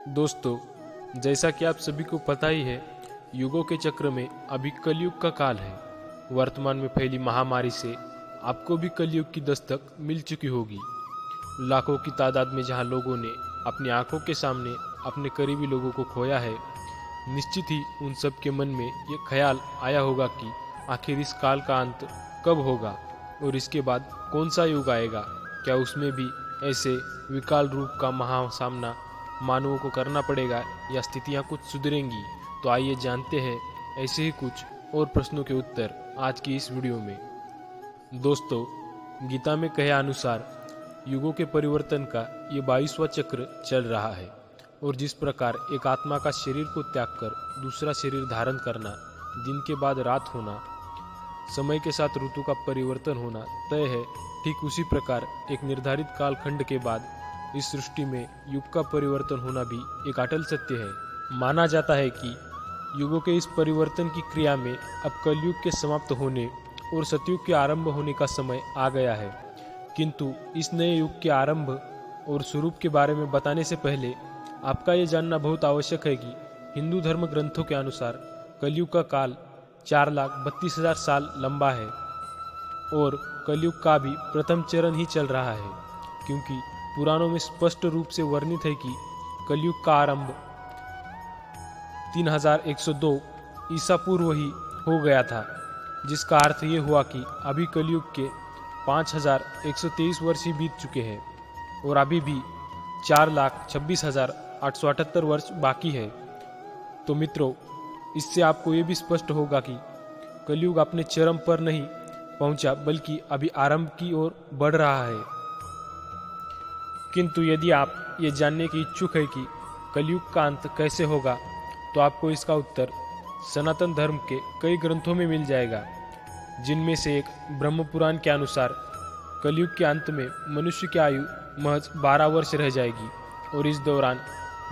दोस्तों, जैसा कि आप सभी को पता ही है, युगों के चक्र में अभी कलयुग का काल है। वर्तमान में फैली महामारी से आपको भी कलयुग की दस्तक मिल चुकी होगी। लाखों की तादाद में जहां लोगों ने अपनी आंखों के सामने अपने करीबी लोगों को खोया है, निश्चित ही उन सब के मन में ये ख्याल आया होगा कि आखिर इस काल का अंत कब होगा और इसके बाद कौन सा युग आएगा। क्या उसमें भी ऐसे विकराल रूप का महासामना मानवों को करना पड़ेगा या स्थितियां कुछ सुधरेंगी। तो आइए जानते हैं ऐसे ही कुछ और प्रश्नों के उत्तर आज की इस वीडियो में। दोस्तों, गीता में कहे अनुसार युगों के परिवर्तन का ये 22वां चक्र चल रहा है और जिस प्रकार एक आत्मा का शरीर को त्याग कर दूसरा शरीर धारण करना, दिन के बाद रात होना, समय के साथ ऋतु का परिवर्तन होना तय है, ठीक उसी प्रकार एक निर्धारित कालखंड के बाद इस सृष्टि में युग का परिवर्तन होना भी एक अटल सत्य है। माना जाता है कि युगों के इस परिवर्तन की क्रिया में अब कलयुग के समाप्त होने और सतयुग के आरंभ होने का समय आ गया है। किंतु इस नए युग के आरंभ और स्वरूप के बारे में बताने से पहले आपका ये जानना बहुत आवश्यक है कि हिंदू धर्म ग्रंथों के अनुसार कलयुग का काल 4,32,000 साल लंबा है और कलयुग का भी प्रथम चरण ही चल रहा है, क्योंकि पुराणों में स्पष्ट रूप से वर्णित है कि कलयुग का आरंभ 3102 ईसा पूर्व ही हो गया था, जिसका अर्थ ये हुआ कि अभी कलयुग के 5123 वर्ष ही बीत चुके हैं और अभी भी 4,26,878 वर्ष बाकी है। तो मित्रों, इससे आपको ये भी स्पष्ट होगा कि कलयुग अपने चरम पर नहीं पहुंचा बल्कि अभी आरंभ की ओर बढ़ रहा है। किंतु यदि आप ये जानने की इच्छुक है कि कलयुग का अंत कैसे होगा, तो आपको इसका उत्तर सनातन धर्म के कई ग्रंथों में मिल जाएगा, जिनमें से एक ब्रह्म पुराण के अनुसार कलयुग के अंत में मनुष्य की आयु महज 12 वर्ष रह जाएगी और इस दौरान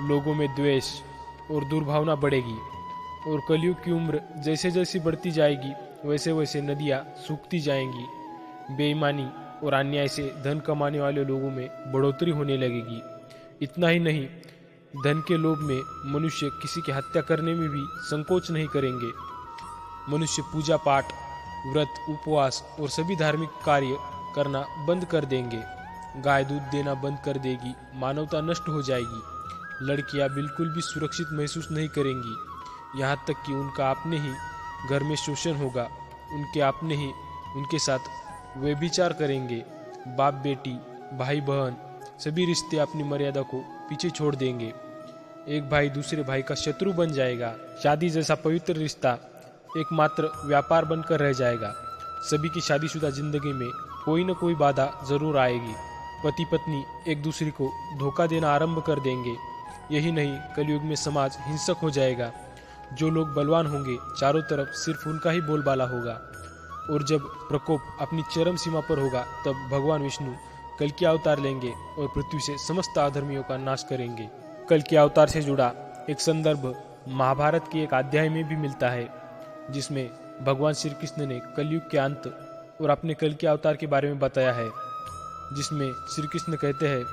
लोगों में द्वेष और दुर्भावना बढ़ेगी और कलयुग की उम्र जैसे जैसी बढ़ती जाएगी वैसे वैसे नदियाँ सूखती जाएंगी। बेईमानी और अन्याय से धन कमाने वाले लोगों में बढ़ोतरी होने लगेगी। इतना ही नहीं, धन के लोभ में मनुष्य किसी की हत्या करने में भी संकोच नहीं करेंगे। मनुष्य पूजा पाठ, व्रत, उपवास और सभी धार्मिक कार्य करना बंद कर देंगे। गाय दूध देना बंद कर देगी। मानवता नष्ट हो जाएगी। लड़कियां बिल्कुल भी सुरक्षित महसूस नहीं करेंगी। यहाँ तक कि उनका अपने ही घर में शोषण होगा। उनके अपने ही उनके साथ व्यभिचार करेंगे। बाप बेटी, भाई बहन सभी रिश्ते अपनी मर्यादा को पीछे छोड़ देंगे। एक भाई दूसरे भाई का शत्रु बन जाएगा। शादी जैसा पवित्र रिश्ता एकमात्र व्यापार बनकर रह जाएगा। सभी की शादीशुदा जिंदगी में कोई न कोई बाधा जरूर आएगी। पति पत्नी एक दूसरे को धोखा देना आरंभ कर देंगे। यही नहीं, कलयुग में समाज हिंसक हो जाएगा। जो लोग बलवान होंगे, चारों तरफ सिर्फ उनका ही बोलबाला होगा और जब प्रकोप अपनी चरम सीमा पर होगा, तब भगवान विष्णु कल के अवतार लेंगे और पृथ्वी से समस्त अधर्मियों का नाश करेंगे। कल के अवतार से जुड़ा एक संदर्भ महाभारत के एक अध्याय में भी मिलता है, जिसमें भगवान श्री कृष्ण ने कलयुग के अंत और अपने कल के अवतार के बारे में बताया है, जिसमें श्री कृष्ण कहते हैं,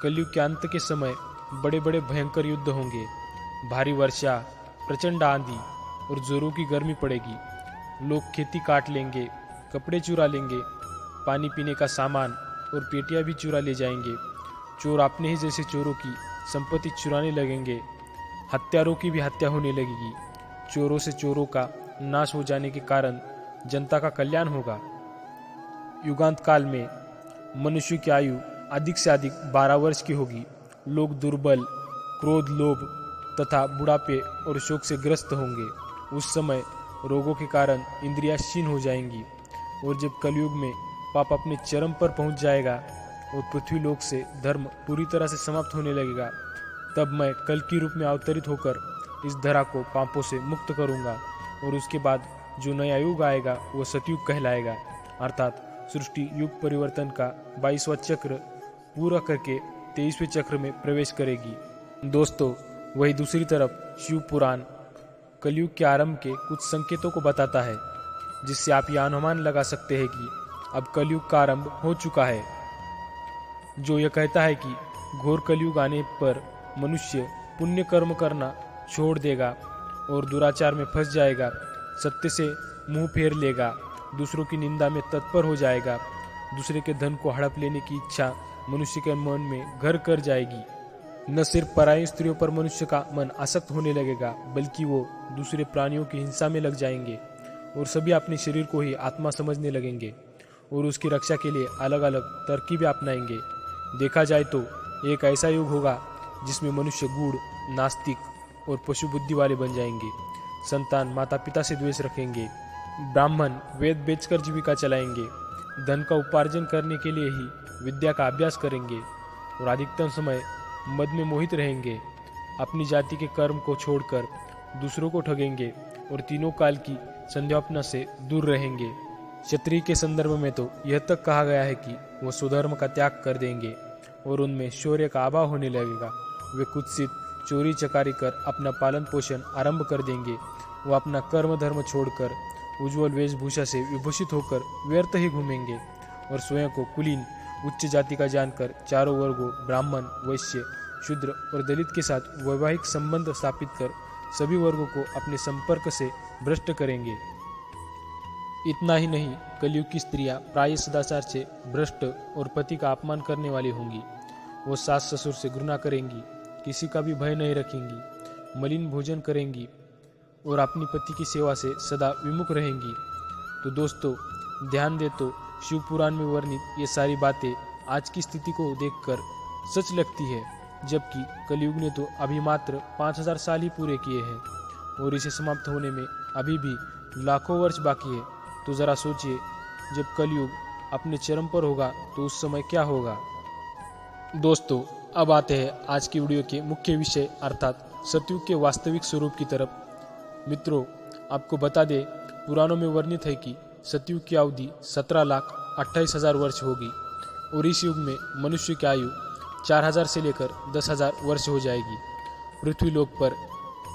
कलयुग के अंत के समय बड़े बड़े भयंकर युद्ध होंगे। भारी वर्षा, प्रचंड आंधी और जोरों की गर्मी पड़ेगी। लोग खेती काट लेंगे, कपड़े चुरा लेंगे, पानी पीने का सामान और पेटियां भी चुरा ले जाएंगे। चोर अपने ही जैसे चोरों की संपत्ति चुराने लगेंगे। हत्यारों की भी हत्या होने लगेगी। चोरों से चोरों का नाश हो जाने के कारण जनता का कल्याण होगा। युगांत काल में मनुष्य की आयु अधिक से अधिक 12 वर्ष की होगी। लोग दुर्बल, क्रोध, लोभ तथा बुढ़ापे और शोक से ग्रस्त होंगे। उस समय रोगों के कारण इंद्रियां क्षीण हो जाएंगी और जब कलयुग में पाप अपने चरम पर पहुंच जाएगा और पृथ्वी लोक से धर्म पूरी तरह से समाप्त होने लगेगा, तब मैं कल की रूप में अवतरित होकर इस धरा को पापों से मुक्त करूंगा और उसके बाद जो नया युग आएगा वो सतयुग कहलाएगा। अर्थात सृष्टि युग परिवर्तन का 22वां चक्र पूरा करके 23वें चक्र में प्रवेश करेगी। दोस्तों, वही दूसरी तरफ शिव पुराण कलयुग के आरंभ के कुछ संकेतों को बताता है, जिससे आप यह अनुमान लगा सकते हैं कि अब कलयुग का आरंभ हो चुका है। जो यह कहता है कि घोर कलयुग आने पर मनुष्य पुण्य कर्म करना छोड़ देगा और दुराचार में फंस जाएगा, सत्य से मुंह फेर लेगा, दूसरों की निंदा में तत्पर हो जाएगा, दूसरे के धन को हड़प लेने की इच्छा मनुष्य के मन में घर कर जाएगी। न सिर्फ पराई स्त्रियों पर मनुष्य का मन आसक्त होने लगेगा, बल्कि वो दूसरे प्राणियों की हिंसा में लग जाएंगे और सभी अपने शरीर को ही आत्मा समझने लगेंगे और उसकी रक्षा के लिए अलग अलग तरकीबें अपनाएंगे। देखा जाए तो एक ऐसा युग होगा जिसमें मनुष्य गूढ़, नास्तिक और पशु बुद्धि वाले बन जाएंगे। संतान माता पिता से द्वेष रखेंगे, ब्राह्मण वेद बेचकर जीविका चलाएंगे, धन का उपार्जन करने के लिए ही विद्या का अभ्यास करेंगे और अधिकतम समय मद में मोहित रहेंगे। अपनी जाति के कर्म को छोड़कर दूसरों को ठगेंगे और तीनों काल की संध्यापना से दूर रहेंगे। क्षत्रिय के संदर्भ में तो यह तक कहा गया है कि वो स्वधर्म का त्याग कर देंगे और उनमें शौर्य का अभाव होने लगेगा। वे कुत्सित चोरी चकारी कर अपना पालन पोषण आरंभ कर देंगे। वो अपना कर्म धर्म छोड़कर उज्ज्वल वेशभूषा से विभूषित होकर व्यर्थ ही घूमेंगे और स्वयं को कुलीन उच्च जाति का जानकर चारों वर्गों ब्राह्मण, वैश्य, शूद्र और दलित के साथ वैवाहिक संबंध स्थापित कर सभी वर्गों को अपने संपर्क से भ्रष्ट करेंगे। इतना ही नहीं, कलयुग की स्त्रियां प्राय सदाचार से भ्रष्ट और पति का अपमान करने वाली होंगी। वो सास ससुर से घृणा करेंगी, किसी का भी भय नहीं रखेंगी, मलिन भोजन करेंगी और अपनी पति की सेवा से सदा विमुख रहेंगी। तो दोस्तों, ध्यान दे तो शिव पुराण में वर्णित ये सारी बातें आज की स्थिति को देखकर सच लगती है, जबकि कलयुग ने तो अभी मात्र 5000 साल ही पूरे किए हैं और इसे समाप्त होने में अभी भी लाखों वर्ष बाकी है। तो ज़रा सोचिए, जब कलयुग अपने चरम पर होगा तो उस समय क्या होगा। दोस्तों, अब आते हैं आज की वीडियो के मुख्य विषय अर्थात सतयुग के वास्तविक स्वरूप की तरफ। मित्रों, आपको बता दें, पुराणों में वर्णित है कि सतयुग की अवधि 17,28,000 वर्ष होगी और इस युग में मनुष्य की आयु 4000 से लेकर 10,000 वर्ष हो जाएगी। पृथ्वी लोक पर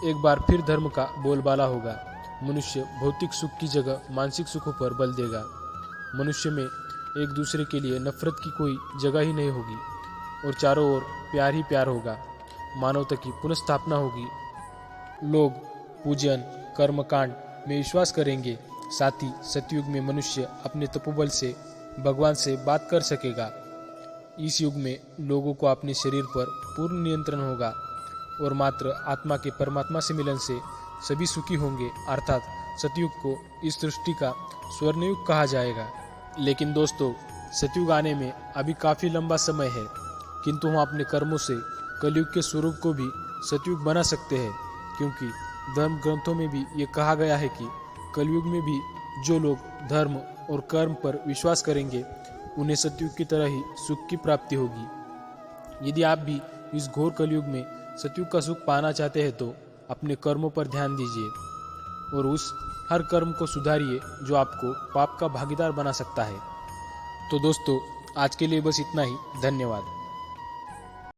एक बार फिर धर्म का बोलबाला होगा। मनुष्य भौतिक सुख की जगह मानसिक सुखों पर बल देगा। मनुष्य में एक दूसरे के लिए नफरत की कोई जगह ही नहीं होगी और चारों ओर प्यार ही प्यार होगा। मानवता की पुनर्स्थापना होगी। लोग पूजन कर्मकांड में विश्वास करेंगे। साथ ही सतयुग में मनुष्य अपने तपोबल से भगवान से बात कर सकेगा। इस युग में लोगों को अपने शरीर पर पूर्ण नियंत्रण होगा और मात्र आत्मा के परमात्मा से मिलन से सभी सुखी होंगे। अर्थात सतयुग को इस सृष्टि का स्वर्णयुग कहा जाएगा। लेकिन दोस्तों, सतयुग आने में अभी काफ़ी लंबा समय है, किंतु हम अपने कर्मों से कलयुग के स्वरूप को भी सतयुग बना सकते हैं, क्योंकि धर्म ग्रंथों में भी ये कहा गया है कि कलयुग में भी जो लोग धर्म और कर्म पर विश्वास करेंगे उन्हें सतयुग की तरह ही सुख की प्राप्ति होगी। यदि आप भी इस घोर कलयुग में सतयुग का सुख पाना चाहते हैं तो अपने कर्मों पर ध्यान दीजिए और उस हर कर्म को सुधारिए जो आपको पाप का भागीदार बना सकता है। तो दोस्तों, आज के लिए बस इतना ही। धन्यवाद।